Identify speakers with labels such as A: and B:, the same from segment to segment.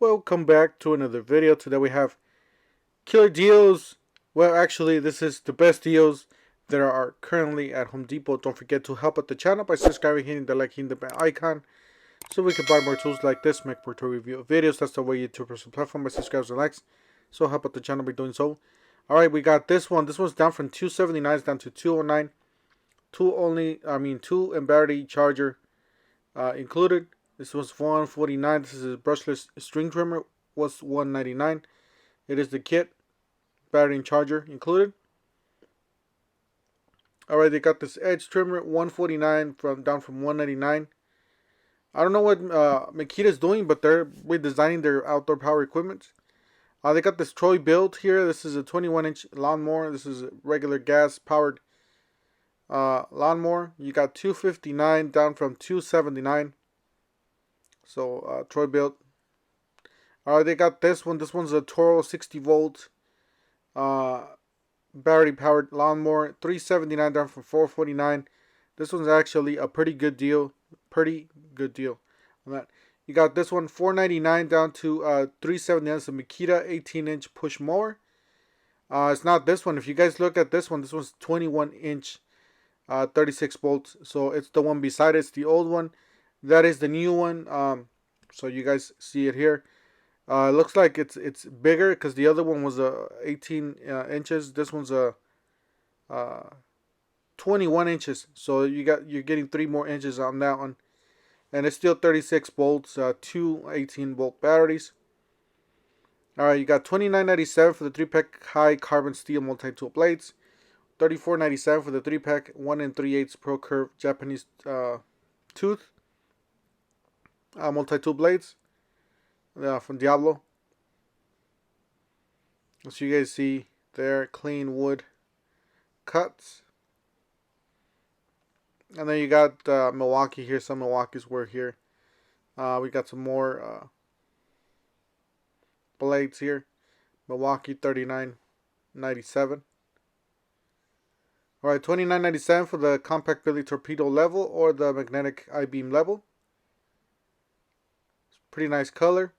A: Welcome back to another video. Today we have killer deals. Well, actually, this is the best deals that are currently at Home Depot. Don't forget to help out the channel by subscribing, hitting the like, hitting the bell icon, so we can buy more tools like this, make more tool review videos. That's the way YouTubers and platform by subscribes and likes. So help out the channel by doing so. Alright, we got this one. This one's down from $279 down to $209. Two and battery charger included. This was $149. This is a brushless string trimmer. Was $199. It is the kit, battery and charger included. Alright, they got this edge trimmer, $149 down from $199. I don't know what Makita is doing, but they're redesigning their outdoor power equipment. They got this Troy build here. This is a 21-inch lawnmower. This is a regular gas powered lawnmower. You got $259 down from $279. So Troy built. Alright, they got this one. This one's a Toro 60 volt battery powered lawnmower. $379 down from $449. This one's actually a pretty good deal. Pretty good deal on that. You got this one $499 down to $379. It's a Makita 18-inch push mower. It's not this one. If you guys look at this one's 21-inch 36 volts. So it's the one beside it. It's the old one. That is the new one. So you guys see it here. It looks like it's bigger because the other one was 18 inches. This one's a 21 inches. So you're getting 3 more inches on that one. And it's still 36 volts, two 18-volt batteries. Alright, you got $29.97 for the 3-pack high carbon steel multi-tool blades. $34.97 for the 3-pack 1 3/8 Pro Curve Japanese tooth multi-tool blades from Diablo. As you guys see there, clean wood cuts. And then you got Milwaukee here. Some Milwaukee's were here. We got some more blades here. Milwaukee $39.97. Alright, $29.97 for the compact Billy torpedo level or the magnetic I-beam level. It's pretty nice color.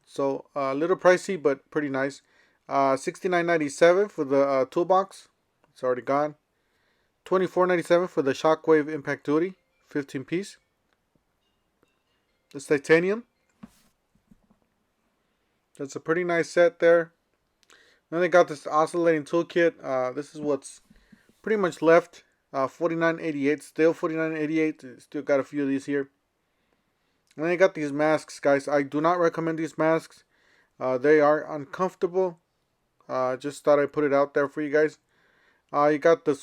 A: So a little pricey, but pretty nice. $69.97 for the toolbox. It's already gone. $24.97 for the Shockwave Impact Duty 15 piece. It's titanium. That's a pretty nice set there. Then they got this oscillating toolkit. This is what's pretty much left. $49.88. Still $49.88. Still got a few of these here. And then they got these masks, guys. I do not recommend these masks. They are uncomfortable. Just thought I'd put it out there for you guys. You got the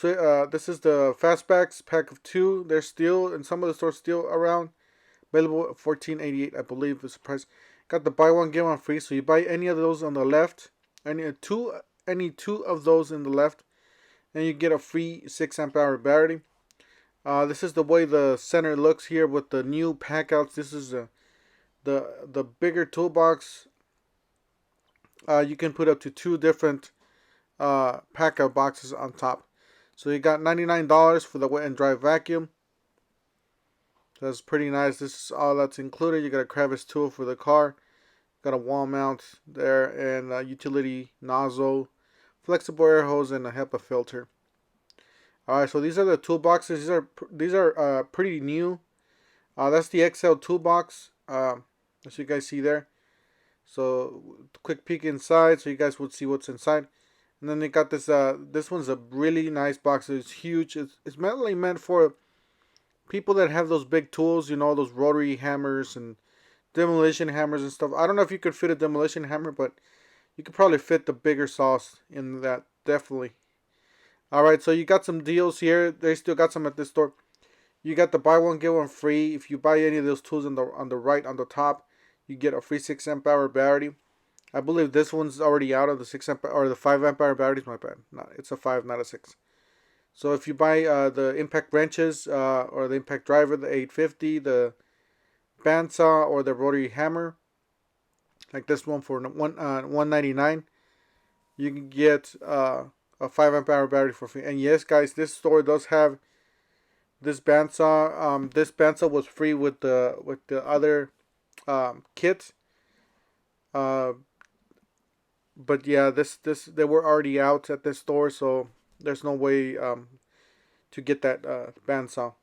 A: this is the Fastbacks pack of 2. They're still in some of the stores, still around. Available at $14.88, I believe is the price. Got the buy one get one free. So you buy any of those on the left, any two of those in the left, and you get a free 6 amp hour battery. This is the way the center looks here with the new Packouts. This is the bigger toolbox. You can put up to 2 different Packout boxes on top. So you got $99 for the wet and dry vacuum. That's pretty nice. This is all that's included. You got a crevice tool for the car. Got a wall mount there and a utility nozzle, flexible air hose, and a HEPA filter. Alright, so these are the toolboxes. These are pretty new. That's the XL toolbox, as you guys see there. So quick peek inside, so you guys would see what's inside. And then they got this. This one's a really nice box. It's huge. It's mainly meant for people that have those big tools. You know, those rotary hammers and demolition hammers and stuff. I don't know if you could fit a demolition hammer, but you could probably fit the bigger saws in that. Definitely. Alright, so you got some deals here. They still got some at this store. You got the buy one get one free. If you buy any of those tools on the right on the top, you get a free 6 amp hour battery. I believe this one's already out of the 6 amp or the 5 amp hour batteries. My bad. No, it's a 5, not a 6. So if you buy the impact wrenches or the impact driver, the 850, the bandsaw, or the rotary hammer, like this one for $199, you can get a 5 amp hour battery for free. And yes, guys, this store does have This bandsaw, was free with the other kits. Uh, but yeah, this they were already out at this store, so there's no way to get that bandsaw.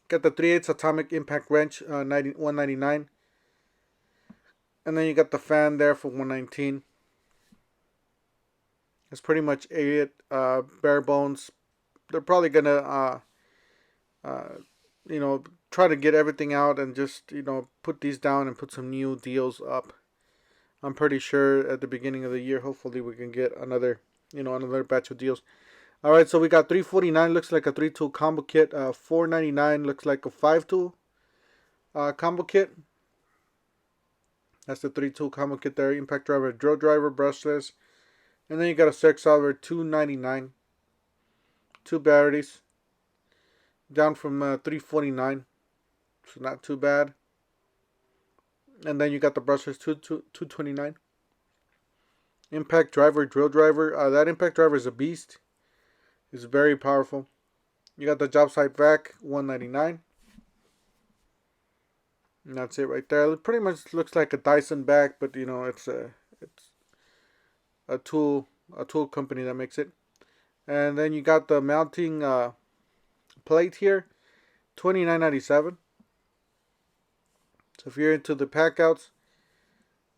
A: Got the 3/8 atomic impact wrench, 199, and then you got the fan there for 119. That's pretty much it. Bare bones. They're probably gonna uh, try to get everything out and just put these down and put some new deals up. I'm pretty sure at the beginning of the year, hopefully we can get another batch of deals. All right, so we got 349, looks like a 3-tool combo kit. 499 looks like a 5-tool combo kit. That's the 3-tool combo kit there. Impact driver, drill driver, brushless, and then you got a circ solver, 299. 2 batteries, down from 349, so not too bad. And then you got the brushless, 229. Impact driver, drill driver. That impact driver is a beast. It's very powerful. You got the job site vac, 199. And that's it right there. It pretty much looks like a Dyson vac, but it's a tool company that makes it. And then you got the mounting plate here, $29.97. So if you're into the packouts,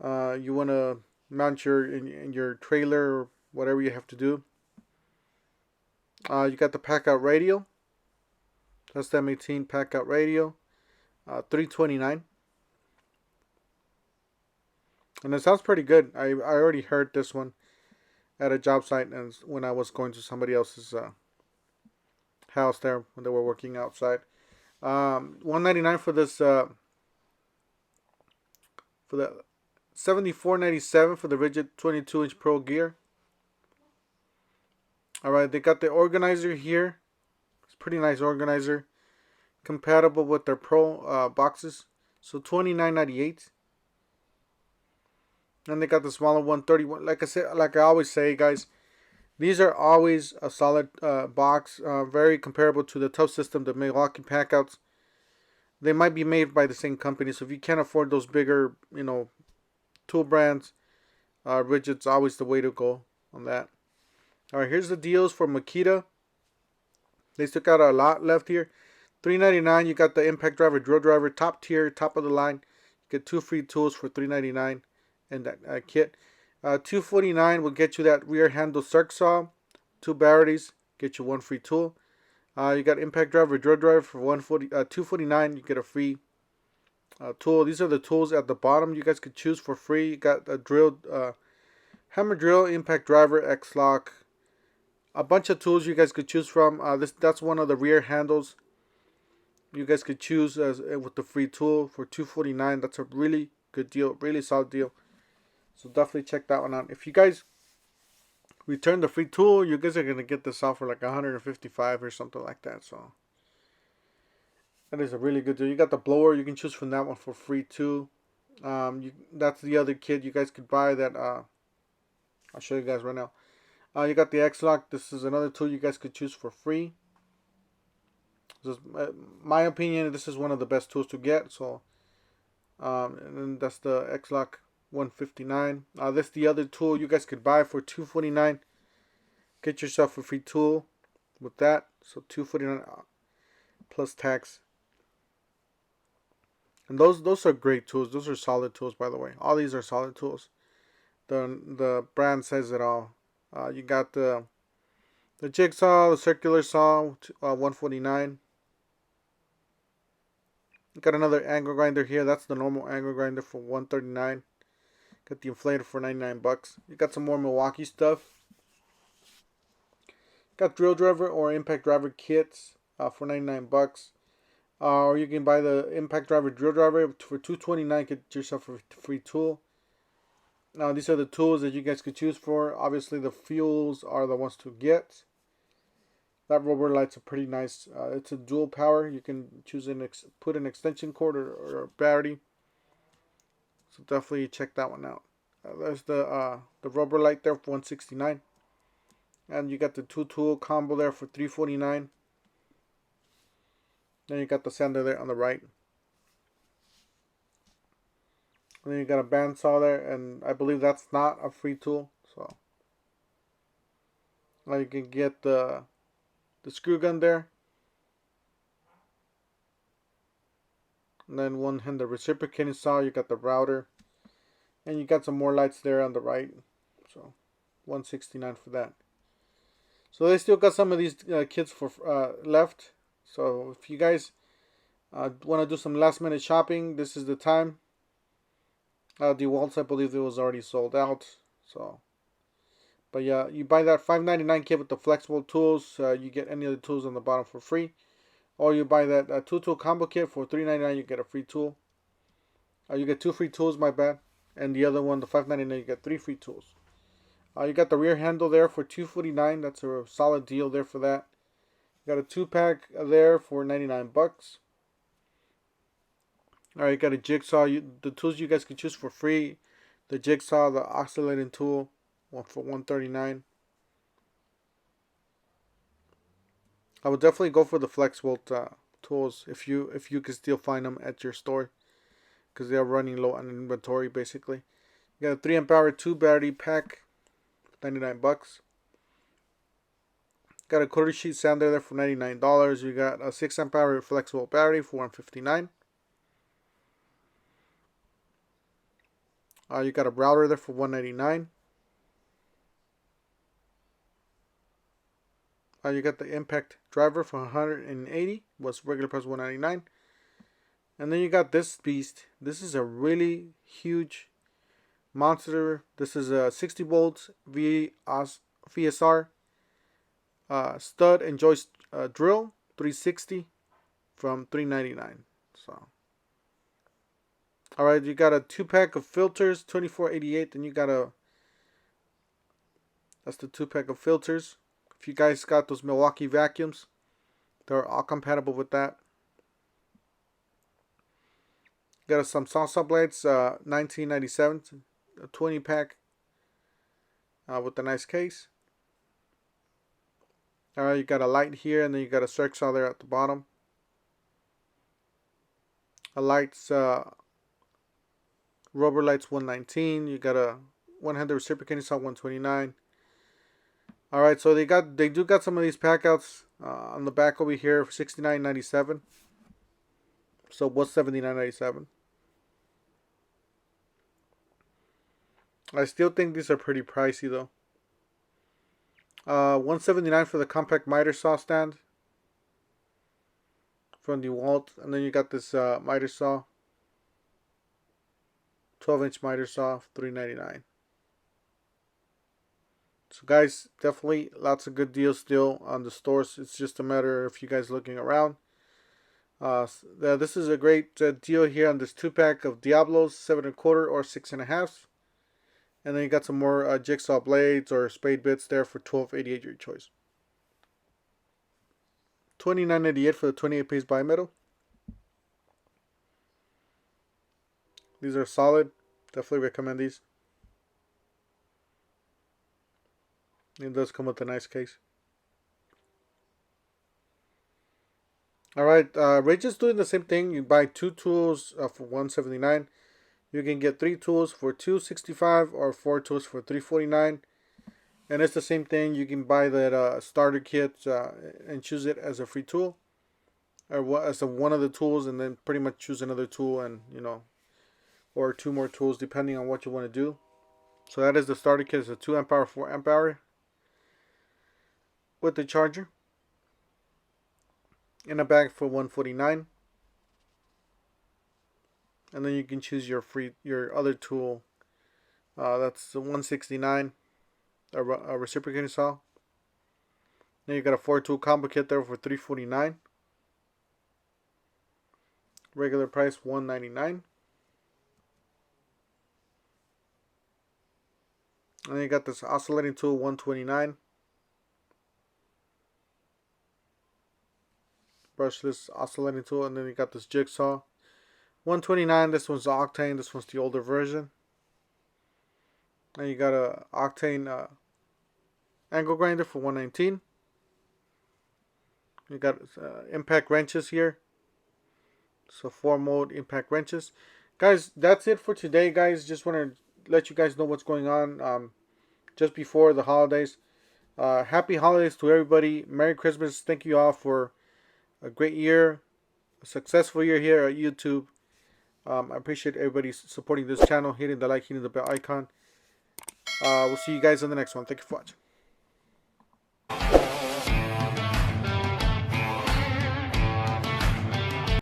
A: you want to mount in your trailer or whatever you have to do. You got the Packout radio. That's the M18 Packout radio, $329. And it sounds pretty good. I already heard this one at a job site, and when I was going to somebody else's house there when they were working outside. $199 for this for the $74.97 for the Ridgid 22-inch Pro gear. Alright, they got the organizer here. It's a pretty nice organizer. Compatible with their Pro boxes. So $29.98. And they got the smaller one, $31. Like I always say, guys, these are always a solid box. Very comparable to the Tough System, the Milwaukee Packouts. They might be made by the same company. So if you can't afford those bigger, tool brands, Ridgid's always the way to go on that. Alright, here's the deals for Makita. They still got a lot left here. $3.99. You got the impact driver, drill driver, top tier, top of the line. You get 2 free tools for $3.99 in that kit. $2.49 will get you that rear handle circ saw, 2 batteries, get you 1 free tool. You got impact driver, drill driver for $2.49. You get a free tool. These are the tools at the bottom you guys could choose for free. You got a drill, hammer drill, impact driver, X-lock. A bunch of tools you guys could choose from. That's one of the rear handles you guys could choose with the free tool for $2.49. That's a really good deal, really solid deal. So definitely check that one out. If you guys return the free tool, you guys are gonna get this off for like $155 or something like that. So that is a really good deal. You got the blower. You can choose from that one for free too. That's the other kit you guys could buy that. I'll show you guys right now. You got the X-lock. This is another tool you guys could choose for free. This is, my opinion, this is one of the best tools to get. So, and then that's the X-lock, $159. This is the other tool you guys could buy for $249. Get yourself a free tool with that. So $249 plus tax. And those are great tools. Those are solid tools, by the way. All these are solid tools. The brand says it all. You got the jigsaw, the circular saw, $149. You got another angle grinder here. That's the normal angle grinder for $139. Got the inflator for $99. You got some more Milwaukee stuff. Got drill driver or impact driver kits for $99. Or you can buy the impact driver, drill driver for $229. Get yourself a free tool. Now these are the tools that you guys could choose for. Obviously the fuels are the ones to get. That rubber light's a pretty nice. It's a dual power. You can choose put an extension cord or a battery. So definitely check that one out. There's the rubber light there for $169, and you got the 2 tool combo there for $349. Then you got the sander there on the right. And then you got a bandsaw there, and I believe that's not a free tool. So now you can get the screw gun there. And then one hand the reciprocating saw, you got the router. And you got some more lights there on the right. So $169 for that. So they still got some of these kits for left. So if you guys want to do some last minute shopping, this is the time. DeWalt, I believe it was already sold out. So, but yeah, you buy that $5.99 kit with the flexible tools. You get any of the tools on the bottom for free. Or you buy that 2-tool combo kit for $3.99. You get a free tool. You get 2 free tools, my bad. And the other one, the $5.99, you get 3 free tools. You got the rear handle there for $249. That's a solid deal there for that. You got a 2-pack there for 99 bucks. Alright, you got a jigsaw. The tools you guys can choose for free. The jigsaw, the oscillating tool, one for $139. I would definitely go for the flexible tools if you can still find them at your store, because they are running low on inventory basically. You got a 3 amp hour 2 battery pack, 99 bucks. Got a quarter sheet sander there for $99. You got a 6 amp hour flexible battery for $159. You got a router there for $199. You got the impact driver for $180. Was regular price $199. And then you got this beast. This is a really huge monster. This is a 60 volts VSR stud and joist drill, 360 from $399. So, all right, you got a 2-pack of filters, $24.88. Then you got that's the 2-pack of filters. If you guys got those Milwaukee vacuums, they're all compatible with that. Got some salsa blades, $19.97, a 20-pack with a nice case. Alright, you got a light here, and then you got a circ saw there at the bottom. A lights, rubber lights, $119. You got a one-handed reciprocating saw, $129. Alright, so they do got some of these packouts on the back over here for $69.97. So what's $79.97? I still think these are pretty pricey though. $179 for the compact miter saw stand from DeWalt, and then you got this miter saw, 12-inch miter saw, $3.99. So guys, definitely lots of good deals still on the stores. It's just a matter of you guys looking around. This is a great deal here on this 2-pack of Diablos, 7 1/4 or 6 1/2. And then you got some more jigsaw blades or spade bits there for $12.88, your choice. $29.88 for the 28-piece bimetal. These are solid. Definitely recommend these. It does come with a nice case. Alright, Ridgid's doing the same thing. You buy 2 tools for $179. You can get 3 tools for $265 or 4 tools for $349. And it's the same thing. You can buy that starter kit and choose it as a free tool, or as one of the tools, and then pretty much choose another tool, and or 2 more tools depending on what you want to do. So that is the starter kit. It's a 2 amp hour, 4 amp hour with the charger in a bag for $149. And then you can choose your other tool. That's the $169, a reciprocating saw. Then you got a 4-tool combo kit there for $349. Regular price $199. And then you got this oscillating tool, $129. Brushless oscillating tool, and then you got this jigsaw, $129. This one's the Octane. This one's the older version. And you got a Octane angle grinder for $119. You got impact wrenches here. So 4 mode impact wrenches. Guys, that's it for today, guys. Just want to let you guys know what's going on just before the holidays. Happy holidays to everybody. Merry Christmas. Thank you all for a great year, a successful year here at YouTube. I appreciate everybody supporting this channel, hitting the like, hitting the bell icon. We'll see you guys on the next one. Thank you for watching.